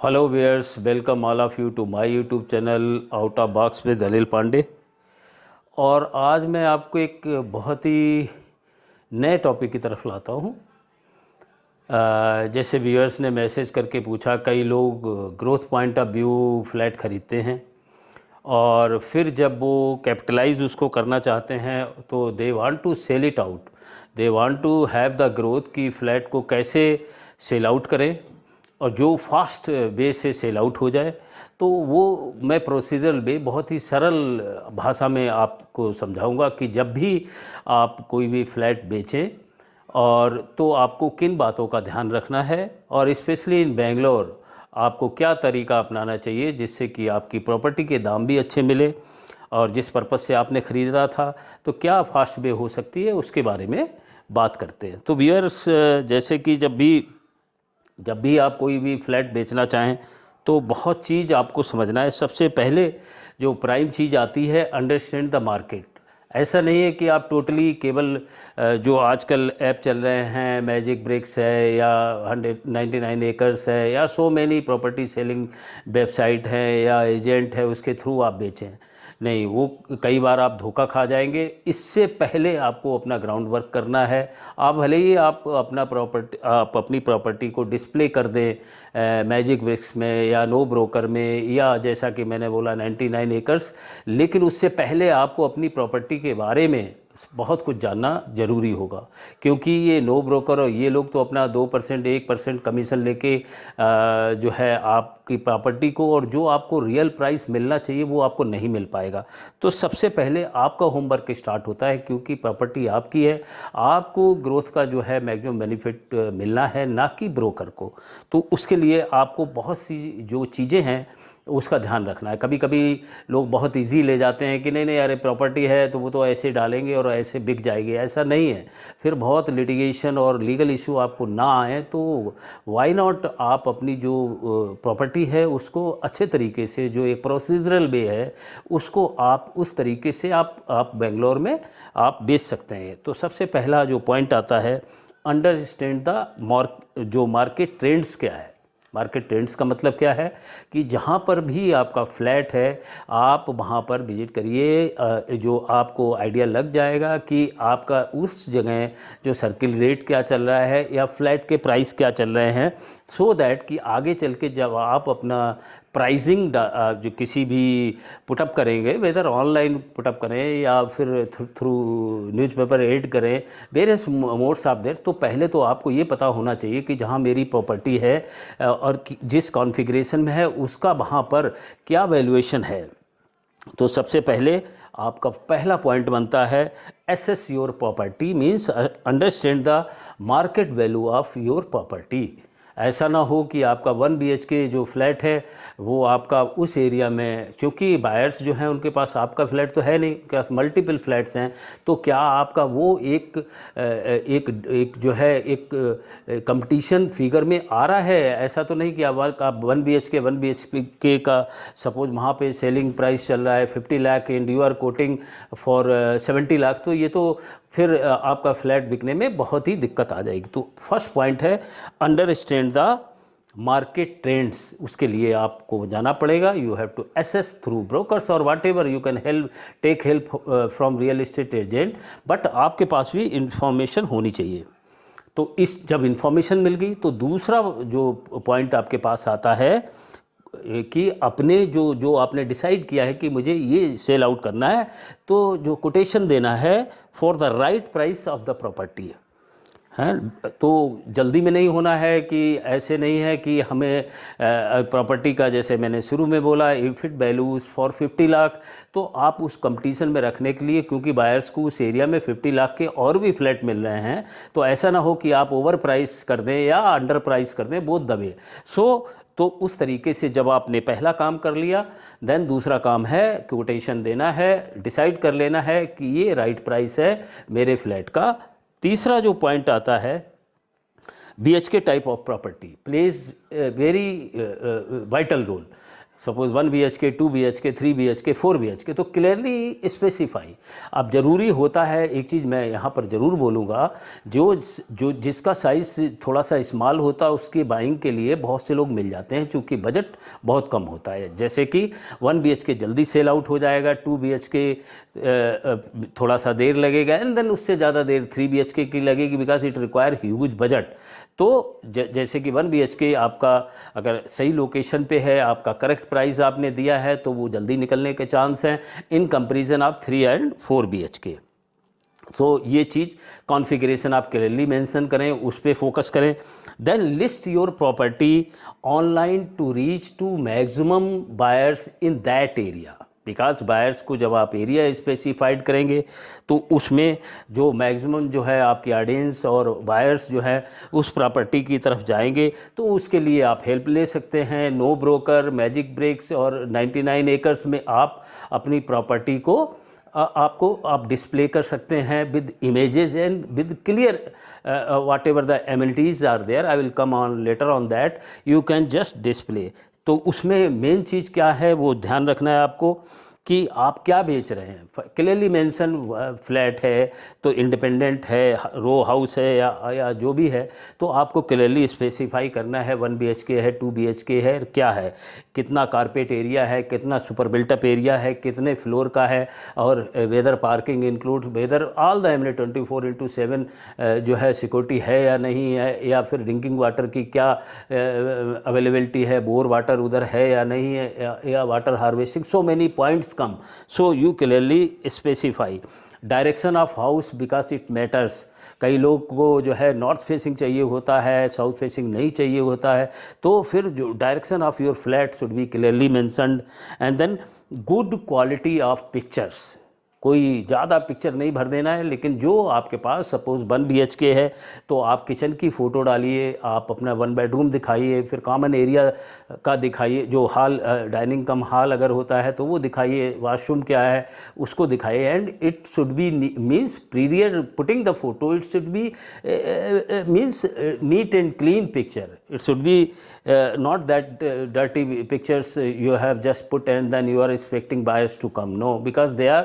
Hello viewers, welcome all of you to my YouTube channel out of box with Anil Pandey. और आज मैं आपको एक बहुत ही नए टॉपिक की तरफ लाता हूँ। जैसे व्यूअर्स ने मैसेज करके पूछा, कई लोग growth point of view flat ख़रीदते हैं और फिर जब वो कैपिटलाइज उसको करना चाहते हैं तो they want to sell it out, they want to have the growth की फ्लैट को कैसे सेल आउट करें और जो फास्ट वे से सेल आउट हो जाए। तो वो मैं प्रोसीजरल वे बहुत ही सरल भाषा में आपको समझाऊंगा कि जब भी आप कोई भी फ्लैट बेचें और तो आपको किन बातों का ध्यान रखना है और स्पेशली इन बेंगलोर आपको क्या तरीका अपनाना चाहिए जिससे कि आपकी प्रॉपर्टी के दाम भी अच्छे मिले और जिस पर्पज़ से आपने ख़रीदा था तो क्या फास्ट वे हो सकती है, उसके बारे में बात करते हैं। तो व्यूअर्स, जैसे कि जब भी आप कोई भी फ्लैट बेचना चाहें तो बहुत चीज़ आपको समझना है। सबसे पहले जो प्राइम चीज़ आती है, अंडरस्टैंड द मार्केट। ऐसा नहीं है कि आप टोटली केवल जो आजकल ऐप चल रहे हैं, मैजिक ब्रिक्स है या 199 एकर्स है या so many property selling website हैं या एजेंट है, उसके थ्रू आप बेचें। नहीं, वो कई बार आप धोखा खा जाएंगे। इससे पहले आपको अपना ग्राउंड वर्क करना है। आप भले ही आप अपनी प्रॉपर्टी को डिस्प्ले कर दें मैजिक ब्रिक्स में या नो ब्रोकर में या जैसा कि मैंने बोला 99 एकर्स, लेकिन उससे पहले आपको अपनी प्रॉपर्टी के बारे में बहुत कुछ जानना ज़रूरी होगा। क्योंकि ये नो ब्रोकर और ये लोग तो अपना 2% 1% कमीशन लेके जो है आपकी प्रॉपर्टी को, और जो आपको रियल प्राइस मिलना चाहिए वो आपको नहीं मिल पाएगा। तो सबसे पहले आपका होमवर्क स्टार्ट होता है, क्योंकि प्रॉपर्टी आपकी है, आपको ग्रोथ का जो है मैक्सिमम बेनिफिट मिलना है, ना कि ब्रोकर को। तो उसके लिए आपको बहुत सी जो चीज़ें हैं उसका ध्यान रखना है। कभी कभी लोग बहुत इजी ले जाते हैं कि नहीं नहीं अरे प्रॉपर्टी है तो वो तो ऐसे डालेंगे और ऐसे बिक जाएगी। ऐसा नहीं है। फिर बहुत लिटिगेशन और लीगल इशू आपको ना आए तो वाई नॉट आप अपनी जो प्रॉपर्टी है उसको अच्छे तरीके से, जो एक प्रोसीजरल वे है, उसको आप उस तरीके से आप बेंगलोर में आप बेच सकते हैं। तो सबसे पहला जो पॉइंट आता है, अंडरस्टैंड द जो मार्केट ट्रेंड्स क्या है। मार्केट ट्रेंड्स का मतलब क्या है कि जहाँ पर भी आपका फ्लैट है आप वहाँ पर विजिट करिए। जो आपको आइडिया लग जाएगा कि आपका उस जगह जो सर्किल रेट क्या चल रहा है या फ्लैट के प्राइस क्या चल रहे हैं, सो दैट कि आगे चल के जब आप अपना प्राइसिंग जो किसी भी पुटअप करेंगे, वेदर ऑनलाइन पुटअप करें या फिर थ्रू न्यूज़पेपर एड करें, वेरियस मोड्स ऑफ देयर, तो पहले तो आपको ये पता होना चाहिए कि जहाँ मेरी प्रॉपर्टी है और जिस कॉन्फ़िगरेशन में है उसका वहाँ पर क्या वैल्यूएशन है। तो सबसे पहले आपका पहला पॉइंट बनता है, assess your property, means understand the market value of your property. ऐसा ना हो कि आपका 1 BHK जो फ्लैट है वो आपका उस एरिया में, क्योंकि बायर्स जो हैं उनके पास आपका फ्लैट तो है नहीं, उनके पास मल्टीपल फ्लैट्स हैं, तो क्या आपका वो एक जो है एक कंपटीशन फिगर में आ रहा है। ऐसा तो नहीं कि आप 1 BHK का सपोज वहाँ पे सेलिंग प्राइस चल रहा है 50 lakh and you are quoting for 70 lakh, तो ये तो फिर आपका फ्लैट बिकने में बहुत ही दिक्कत आ जाएगी। तो फर्स्ट पॉइंट है, अंडरस्टैंड द मार्केट ट्रेंड्स। उसके लिए आपको जाना पड़ेगा, you have to assess through brokers और whatever you can take help from real estate agent, but आपके पास भी इंफॉर्मेशन होनी चाहिए। तो जब इंफॉर्मेशन मिल गई तो दूसरा जो पॉइंट आपके पास आता है कि अपने जो आपने डिसाइड किया है कि मुझे ये सेल आउट करना है, तो जो कोटेशन देना है for the right price of the property है। तो जल्दी में नहीं होना है, कि ऐसे नहीं है कि हमें प्रॉपर्टी का, जैसे मैंने शुरू में बोला, if it values for 50 lakh, तो आप उस कंपटीशन में रखने के लिए, क्योंकि बायर्स को उस एरिया में 50 लाख के और भी फ्लैट मिल रहे हैं, तो ऐसा ना हो कि आप ओवर प्राइस कर दें या अंडर प्राइस कर दें, बहुत दबे। तो उस तरीके से जब आपने पहला काम कर लिया, देन दूसरा काम है कोटेशन देना है, डिसाइड कर लेना है कि ये राइट प्राइस है मेरे फ्लैट का। तीसरा जो पॉइंट आता है, BHK type of property plays very vital role. Suppose 1 BHK, 2 BHK, 3 BHK, 4 BHK, तो क्लियरली स्पेसिफाई। अब ज़रूरी होता है, एक चीज़ मैं यहाँ पर ज़रूर बोलूँगा, जो जिसका साइज़ थोड़ा सा स्मॉल होता है उसके बाइंग के लिए बहुत से लोग मिल जाते हैं, चूँकि बजट बहुत कम होता है। जैसे कि 1 BHK जल्दी सेल आउट हो जाएगा, 2 BHK थोड़ा सा देर लगेगा, एंड देन उससे ज़्यादा देर 3 BHK की लगेगी, because it require huge budget. तो जैसे कि 1 BHK आपका अगर सही लोकेशन पे है, आपका करेक्ट प्राइस आपने दिया है, तो वो जल्दी निकलने के चांस हैं in comparison of 3 and 4 BHK। तो ये चीज़ कॉन्फ़िगरेशन आप क्लियरली मेंशन करें, उस पर फोकस करें। Then list your property online to reach to maximum buyers in that area, because buyers को जब आप एरिया स्पेसिफाइड करेंगे तो उसमें जो मैक्सिमम जो है आपकी ऑडियंस और बायर्स जो है उस प्रॉपर्टी की तरफ जाएंगे, तो उसके लिए आप हेल्प ले सकते हैं। नो ब्रोकर, मैजिक ब्रेक्स और 99 एकर्स में आप अपनी प्रॉपर्टी को आप डिस्प्ले कर सकते हैं with images and with clear whatever the amenities are there, I will come on later on that, you can just display. तो उसमें मेन चीज़ क्या है वो ध्यान रखना है आपको कि आप क्या बेच रहे हैं। क्लियरली मेंशन फ्लैट है तो इंडिपेंडेंट है, रो हाउस है या जो भी है, तो आपको क्लियरली स्पेसिफाई करना है 1 BHK है, 2 BHK है, क्या है, कितना कारपेट एरिया है, कितना सुपर बिल्टअप एरिया है, कितने फ्लोर का है, और whether parking include, whether all the एमने 24/7 जो है सिक्योरिटी है या नहीं है, या फिर ड्रिंकिंग वाटर की क्या अवेलेबिलिटी है, बोर वाटर उधर है या नहीं है, या water harvesting, so many points come, so you clearly specify direction of house because it matters. कई लोग को जो है नॉर्थ फेसिंग चाहिए होता है, साउथ फेसिंग नहीं चाहिए होता है, तो फिर जो direction of your flat should be clearly mentioned. And then good quality of pictures, कोई ज़्यादा पिक्चर नहीं भर देना है, लेकिन जो आपके पास सपोज़ 1 BHK है तो आप किचन की फ़ोटो डालिए, आप अपना 1 बेडरूम दिखाइए, फिर कॉमन एरिया का दिखाइए, जो हॉल डाइनिंग कम हॉल अगर होता है तो वो दिखाइए, वॉशरूम क्या है उसको दिखाइए। And it should be means prior putting the photo, it should be means neat and clean picture, it should be not that dirty pictures you have just put and then you are expecting buyers to come. No, because they are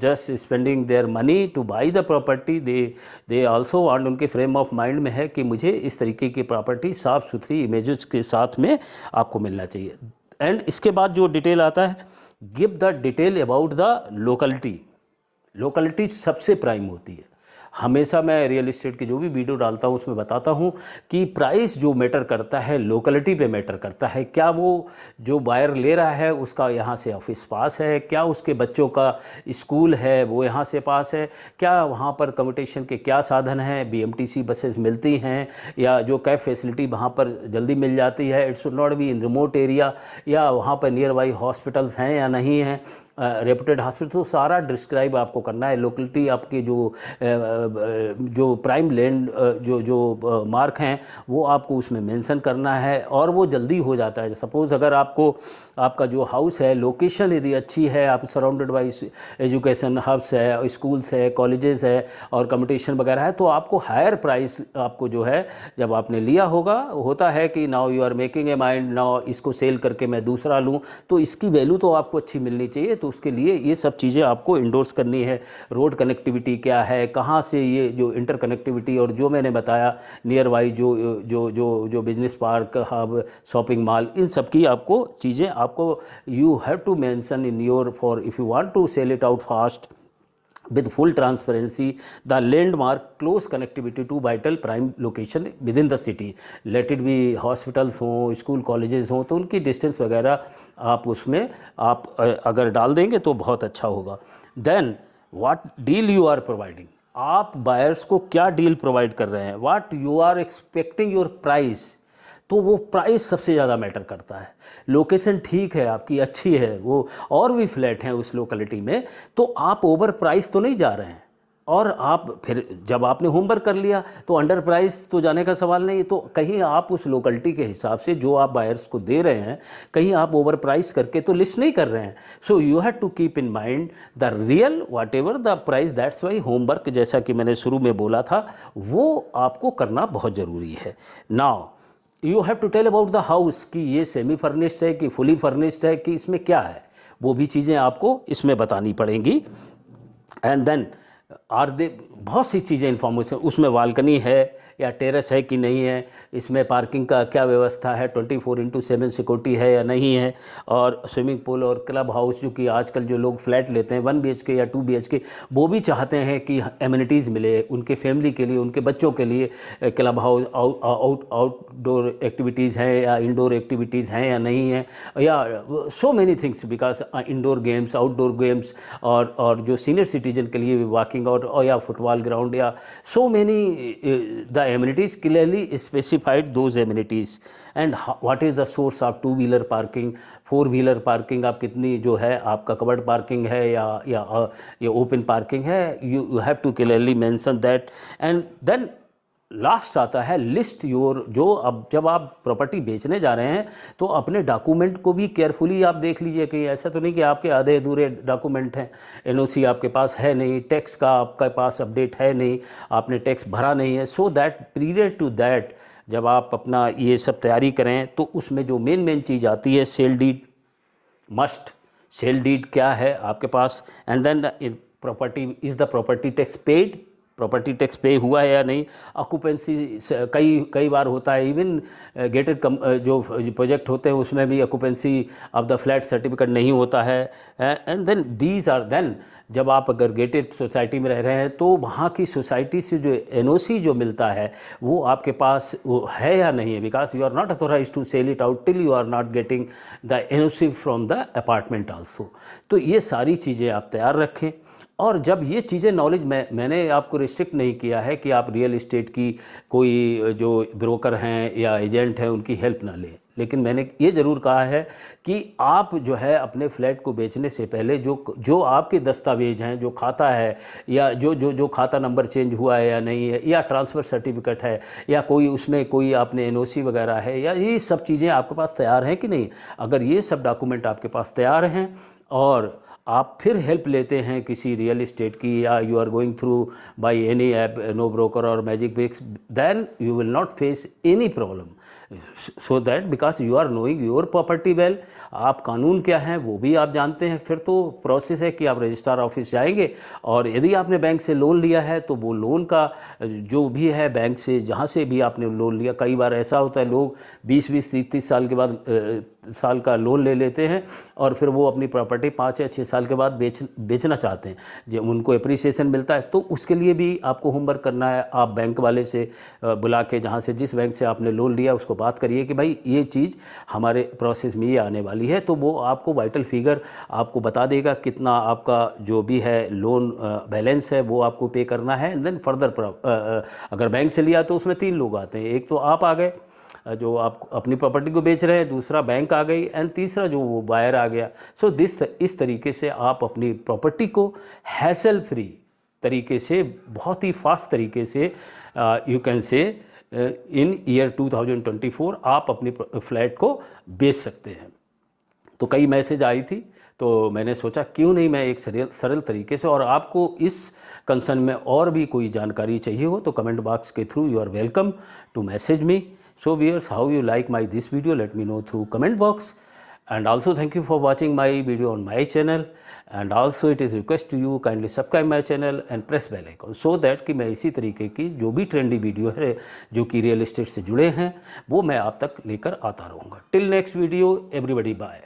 just spending their money to buy the property, they also want, उनके frame of mind में है कि मुझे इस तरीके की property साफ़ सुथरी इमेजेस के साथ में आपको मिलना चाहिए। एंड इसके बाद जो डिटेल आता है, give the detail about the locality. Locality सबसे प्राइम होती है। हमेशा मैं रियल इस्टेट की जो भी वीडियो डालता हूँ उसमें बताता हूँ कि प्राइस जो मैटर करता है लोकेलिटी पे मैटर करता है। क्या वो जो बायर ले रहा है उसका यहाँ से ऑफिस पास है, क्या उसके बच्चों का स्कूल है वो यहाँ से पास है, क्या वहाँ पर कम्यूटेशन के क्या साधन हैं, BMTC बसेस मिलती हैं, या जो कैब फैसिलिटी वहाँ पर जल्दी मिल जाती है, it should not be in remote area, या वहाँ पर नियर बाई हॉस्पिटल्स हैं या नहीं हैं, रेपुटेड हॉस्पिटल, तो सारा डिस्क्राइब आपको करना है। लोकेलिटी आपकी जो प्राइम लैंड जो मार्क हैं वो आपको उसमें मेंशन करना है, और वो जल्दी हो जाता है। सपोज़ अगर आपका जो हाउस है लोकेशन यदि अच्छी है, आप सराउंडेड बाई एजुकेशन हब्स है, स्कूल्स है, कॉलेजेस है और कम्यूटेशन वगैरह है, तो आपको हायर प्राइस आपको जो है जब आपने लिया होता है कि now you are making a mind, now इसको सेल करके मैं दूसरा लूँ, तो इसकी वैल्यू तो आपको अच्छी मिलनी चाहिए। तो उसके लिए ये सब चीज़ें आपको इंडोर्स करनी है। रोड कनेक्टिविटी क्या है, कहाँ से ये जो इंटर कनेक्टिविटी, और जो मैंने बताया नियर बाई जो business park, hub, shopping mall, इन सब की आपको चीज़ें आपको you have to mention in your, for if you want to sell it out fast with full transparency the landmark close connectivity to vital prime location within the city, let it be hospitals हो, school colleges हों, तो उनकी distance वगैरह आप उसमें आप अगर डाल देंगे तो बहुत अच्छा होगा। Then what deal you are providing, आप बायर्स को क्या डील प्रोवाइड कर रहे हैं, what you are expecting your price, तो वो प्राइस सबसे ज़्यादा मैटर करता है। लोकेशन ठीक है आपकी, अच्छी है वो, और भी फ्लैट हैं उस लोकेलिटी में, तो आप ओवर प्राइस तो नहीं जा रहे हैं। और आप फिर जब आपने होमवर्क कर लिया तो अंडर प्राइस तो जाने का सवाल नहीं। तो कहीं आप उस लोकेलिटी के हिसाब से जो आप बायर्स को दे रहे हैं, कहीं आप ओवर प्राइस करके तो लिस्ट नहीं कर रहे हैं। So you have to keep in mind the real whatever the price, that's why homework, जैसा कि मैंने शुरू में बोला था, वो आपको करना बहुत ज़रूरी है। Now you have to tell about the house कि ये सेमी फर्निश्ड है कि फुली फर्निश्ड है कि इसमें क्या है, वो भी चीज़ें आपको इसमें बतानी पड़ेंगी। एंड देन आर दे बहुत सी चीज़ें इन्फॉर्मेशन, उसमें बालकनी है या टेरेस है कि नहीं है, इसमें पार्किंग का क्या व्यवस्था है, 24/7 सिक्योरिटी है या नहीं है, और स्विमिंग पूल और क्लब हाउस, जो कि आजकल जो लोग फ्लैट लेते हैं 1 BHK या 2 BHK, वो भी चाहते हैं कि एमिनिटीज़ मिले उनके फैमिली के लिए, उनके बच्चों के लिए। क्लब हाउस आउटडोर एक्टिविटीज़ हैं या इंडोर एक्टिविटीज़ हैं या नहीं है, या so many things, because indoor games, outdoor games, और जो सीनियर सिटीजन के लिए वॉकिंग आउट और या फुटबॉल ग्राउंड, या so many the amenities clearly specified those amenities and what is the source of 2-wheeler parking, 4-wheeler parking, आप कितनी जो है आपका कवर्ड पार्किंग है या ओपन पार्किंग है, you have to clearly mention that। and then last आता है लिस्ट योर, जो अब जब आप प्रॉपर्टी बेचने जा रहे हैं तो अपने डॉक्यूमेंट को भी केयरफुली आप देख लीजिए कि ऐसा तो नहीं कि आपके आधे अधूरे डॉक्यूमेंट हैं, एनओसी आपके पास है नहीं, टैक्स का आपके पास अपडेट है नहीं, आपने टैक्स भरा नहीं है। So that period to that जब आप अपना ये सब तैयारी करें तो उसमें जो मेन चीज़ आती है sale deed must. Sale deed क्या है आपके पास, and then property, is the property tax paid, property tax pay हुआ है या नहीं। ऑक्यूपेंसी कई बार होता है, इवन गेटेड जो प्रोजेक्ट होते हैं उसमें भी occupancy of the flat certificate नहीं होता है। And then these are then जब आप अगर गेटेड सोसाइटी में रह रहे हैं तो वहाँ की सोसाइटी से जो एनओसी जो मिलता है वो आपके पास वो है या नहीं है, because you are not authorize to sell it out till you are not getting the NOC from the apartment also. तो ये सारी चीज़ें आप तैयार रखें। और जब ये चीज़ें नॉलेज मैंने आपको रिस्ट्रिक्ट नहीं किया है कि आप रियल इस्टेट की कोई जो ब्रोकर हैं या एजेंट हैं उनकी हेल्प ना लें, लेकिन मैंने ये ज़रूर कहा है कि आप जो है अपने फ्लैट को बेचने से पहले जो आपके दस्तावेज हैं, जो खाता है या जो खाता नंबर चेंज हुआ है या नहीं है, या ट्रांसफ़र सर्टिफिकेट है, या कोई उसमें कोई आपने एनओसी वगैरह है, या ये सब चीज़ें आपके पास तैयार हैं कि नहीं। अगर ये सब डॉक्यूमेंट आपके पास तैयार हैं और आप फिर हेल्प लेते हैं किसी रियल इस्टेट की, या you are going through by any app, NoBroker और MagicBricks, then you will not face any problem. So that because you are knowing your property well, आप कानून क्या है वो भी आप जानते हैं। फिर तो प्रोसेस है कि आप रजिस्ट्रार ऑफिस जाएंगे, और यदि आपने बैंक से लोन लिया है तो वो लोन का जो भी है बैंक से जहाँ से भी आपने लोन लिया, कई बार ऐसा होता है लोग 20-20, 30-30 साल के बाद साल का लोन ले लेते हैं और फिर वो अपनी प्रॉपर्टी 5 या 6 साल के बाद बेचना चाहते हैं, जब उनको एप्रिसिएशन मिलता है। तो उसके लिए भी आपको होमवर्क करना है। आप बैंक वाले से बुला के, जहाँ से जिस बैंक से आपने लोन लिया उसको बात करिए कि भाई ये चीज़ हमारे प्रोसेस में ये आने वाली है, तो वो आपको वाइटल फिगर आपको बता देगा कितना आपका जो भी है लोन बैलेंस है वो आपको पे करना है। एंड देन फर्दर अगर बैंक से लिया तो उसमें 3 लोग आते हैं, एक तो आप आ गए जो आप अपनी प्रॉपर्टी को बेच रहे हैं, दूसरा बैंक आ गई, एंड तीसरा जो वो बायर आ गया। सो इस तरीके से आप अपनी प्रॉपर्टी को हैसल फ्री तरीके से, बहुत ही फास्ट तरीके से, you can say in year 2024 आप अपनी फ्लैट को बेच सकते हैं। तो कई मैसेज आई थी, तो मैंने सोचा क्यों नहीं मैं एक सरल तरीके से, और आपको इस कंसर्न में और भी कोई जानकारी चाहिए हो तो कमेंट बॉक्स के through you are welcome to message me. So viewers, how you like this video, let me know through comment box, and also thank you for watching my video on my channel, and also it is request to you kindly subscribe my channel and press bell icon so that कि मैं इसी तरीके की जो भी trendy video है जो कि रियल एस्टेट से जुड़े हैं वो मैं आप तक लेकर आता रहूँगा। Till next video everybody, bye.